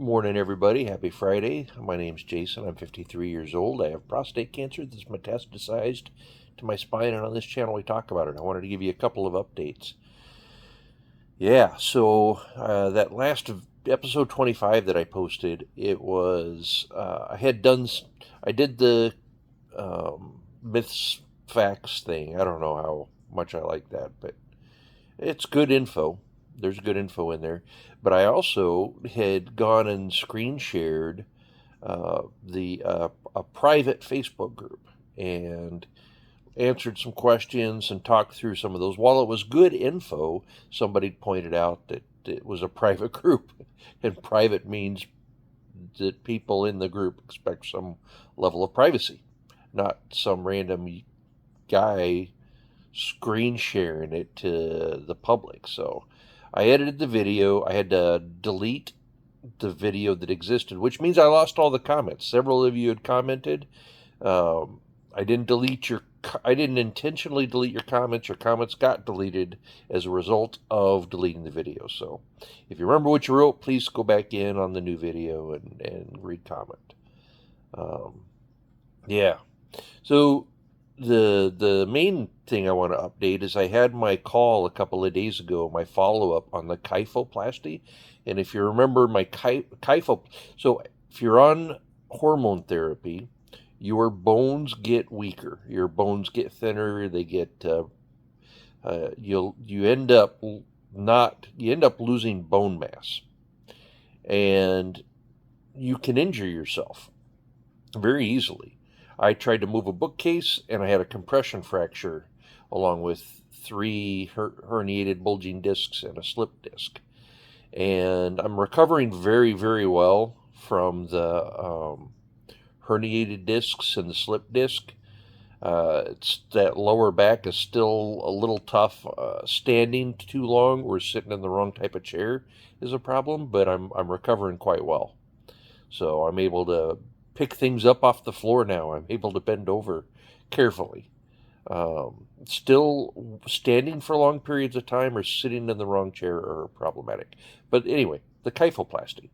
Good morning, everybody. Happy Friday. My name's Jason. I'm 53 years old. I have prostate cancer that's metastasized to my spine, and on this channel we talk about it. I wanted to give you a couple of updates. That last episode 25 that I posted, it was I did the myths facts thing. I don't know how much I like that, but it's good info. There's good info in there. But I also had gone and screen shared the a private Facebook group and answered some questions and talked through some of those. While it was good info, somebody pointed out that it was a private group, and private means that people in the group expect some level of privacy, not some random guy screen sharing it to the public. So I edited the video. I had to delete the video that existed, which means I lost all the comments. Several of you had commented. Um, I didn't delete your. I didn't intentionally delete your comments. Your comments got deleted as a result of deleting the video. So, if you remember what you wrote, please go back in on the new video and read comment. Um, yeah. So the main thing I want to update is I had my call a couple of days ago, my follow up on the kyphoplasty, and if you remember my so if you're on hormone therapy, your bones get weaker, your bones get thinner, they get you end up not you end up losing bone mass, and you can injure yourself very easily. I tried to move a bookcase and I had a compression fracture along with three herniated bulging discs and a slip disc. And I'm recovering very, very well from the herniated discs and the slip disc. It's that lower back is still a little tough. Standing too long or sitting in the wrong type of chair is a problem, but I'm recovering quite well. So I'm able to pick things up off the floor now. I'm able to bend over carefully. Still standing for long periods of time or sitting in the wrong chair are problematic. But anyway, the kyphoplasty.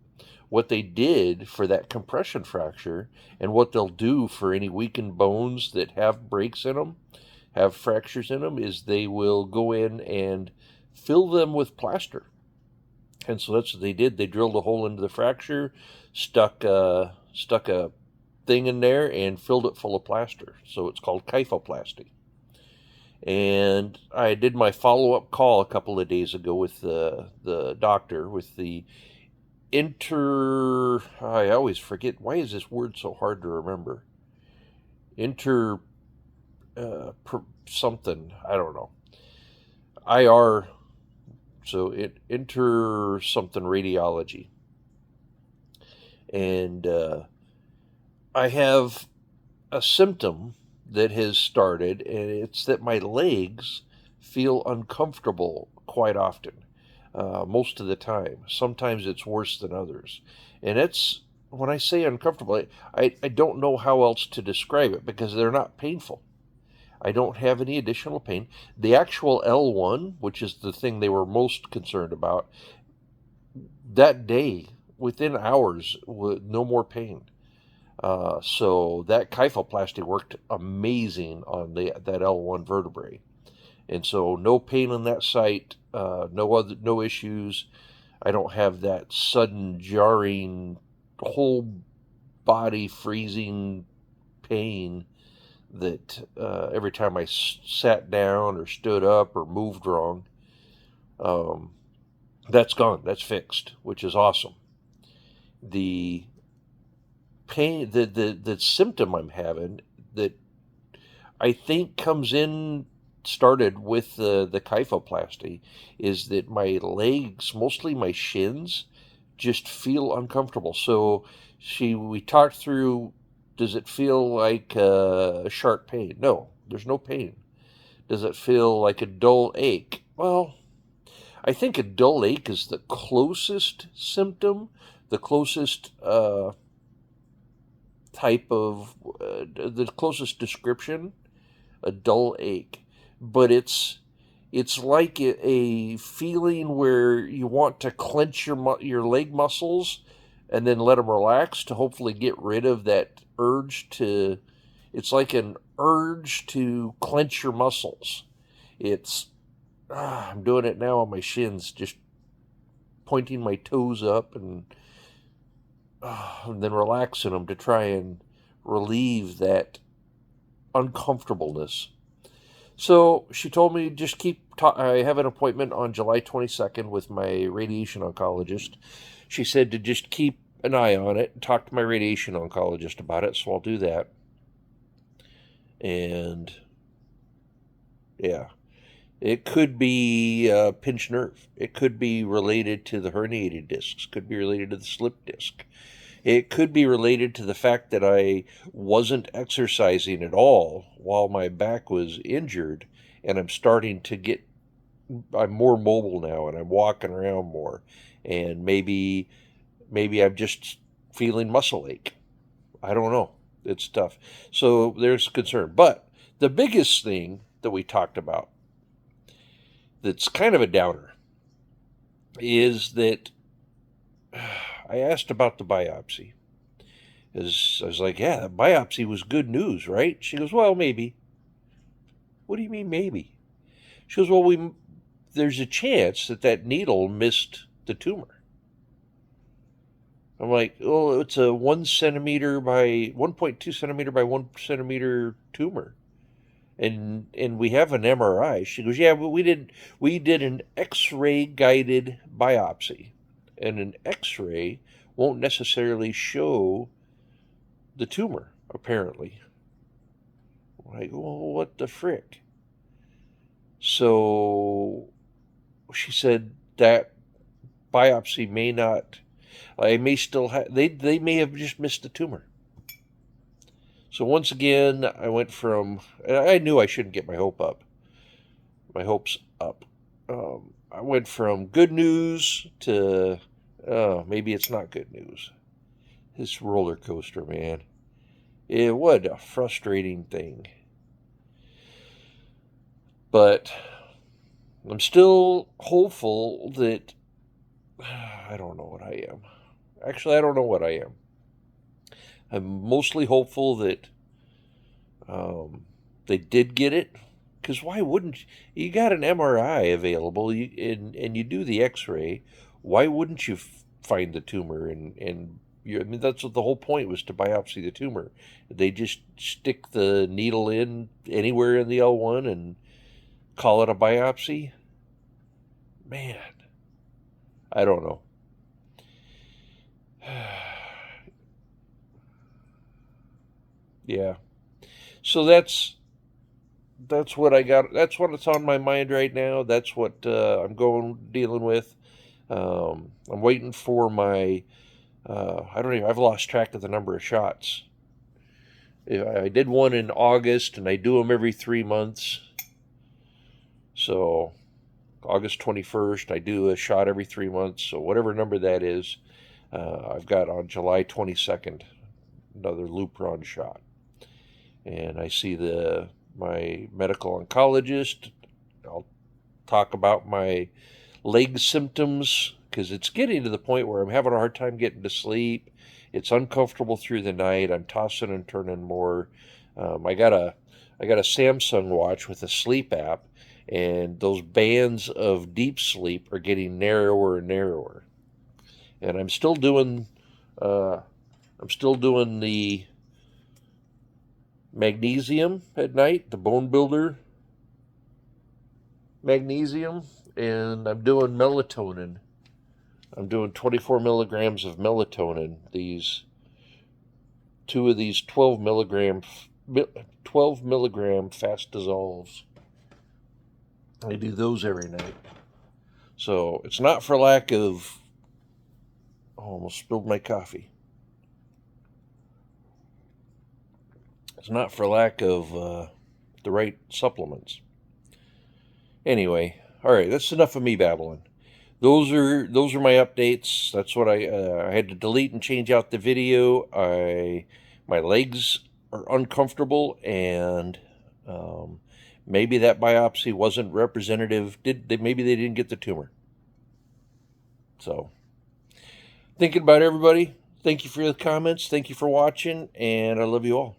What they did for that compression fracture and what they'll do for any weakened bones that have breaks in them, have fractures in them, is they will go in and fill them with plaster. And so that's what they did. They drilled a hole into the fracture, stuck a thing in there, and filled it full of plaster. So it's called kyphoplasty. And I did my follow up call a couple of days ago with the doctor with the I always forget, why is this word so hard to remember? Inter something, I don't know. IR, so it inter something radiology. And I have a symptom that has started, and it's that my legs feel uncomfortable quite often, most of the time. Sometimes it's worse than others. And it's, when I say uncomfortable, I don't know how else to describe it because they're not painful. I don't have any additional pain. The actual L1, which is the thing they were most concerned about, that day, within hours, no more pain. So that kyphoplasty worked amazing on that L1 vertebrae, and so no pain on that site, no issues. I don't have that sudden jarring, whole body freezing pain that every time I sat down or stood up or moved wrong. Um, that's gone. That's fixed, which is awesome. The pain, the symptom I'm having that I think started with the kyphoplasty, is that my legs, mostly my shins, just feel uncomfortable. So we talked through, does it feel like a sharp pain? No, there's no pain. Does it feel like a dull ache? Well, I think a dull ache is the closest symptom, the closest the closest description, a dull ache. But it's like a feeling where you want to clench your leg muscles, and then let them relax to hopefully get rid of that urge to, it's like an urge to clench your muscles. It's, I'm doing it now on my shins, just pointing my toes up and then relaxing them to try and relieve that uncomfortableness. So she told me just I have an appointment on July 22nd with my radiation oncologist. She said to just keep an eye on it and talk to my radiation oncologist about it, so I'll do that. And yeah, it could be a pinched nerve. It could be related to the herniated discs. Could be related to the slip disc. It could be related to the fact that I wasn't exercising at all while my back was injured, and I'm more mobile now, and I'm walking around more, and maybe I'm just feeling muscle ache. I don't know. It's tough. So there's concern. But the biggest thing that we talked about that's kind of a downer is that I asked about the biopsy. I was like, yeah, the biopsy was good news, right? She goes, well, maybe. What do you mean, maybe? She goes, well, there's a chance that needle missed the tumor. I'm like, oh, it's a 1 centimeter by 1.2 centimeter by 1 centimeter tumor. And we have an MRI. She goes, yeah, but we did an X-ray guided biopsy. And an X-ray won't necessarily show the tumor, apparently. I'm like, well, what the frick? So she said that biopsy may not, I may still have, they may have just missed the tumor. So once again, I went from, I knew I shouldn't get my hopes up. I went from good news to, maybe it's not good news. This roller coaster, man. What a frustrating thing. But I'm still hopeful that, I don't know what I am. Actually, I don't know what I am. I'm mostly hopeful that they did get it. Because why wouldn't you got an MRI available and you do the X-ray? Why wouldn't you find the tumor? I mean, that's what the whole point was, to biopsy the tumor. They just stick the needle in anywhere in the L1 and call it a biopsy. Man, I don't know. Yeah. So that's what I got. That's what's on my mind right now. That's what I'm dealing with. I'm waiting for my. I don't even. I've lost track of the number of shots. I did one in August, and I do them every 3 months. So August 21st, I do a shot every 3 months. So whatever number that is, I've got on July 22nd another Lupron shot, and I see my medical oncologist. I'll talk about my leg symptoms, because it's getting to the point where I'm having a hard time getting to sleep. It's uncomfortable through the night. I'm tossing and turning more. I got a Samsung watch with a sleep app, and those bands of deep sleep are getting narrower and narrower. And I'm still doing the magnesium at night, the bone builder magnesium, and I'm doing melatonin. I'm doing 24 milligrams of melatonin. Two of these 12 milligram fast dissolves. I do those every night. So it's not for lack of. Oh, I almost spilled my coffee. It's not for lack of the right supplements. Anyway, all right, that's enough of me babbling. Those are my updates. That's what I had to delete and change out the video. My legs are uncomfortable, and maybe that biopsy wasn't representative. Maybe they didn't get the tumor. So, thinking about everybody. Thank you for the comments. Thank you for watching, and I love you all.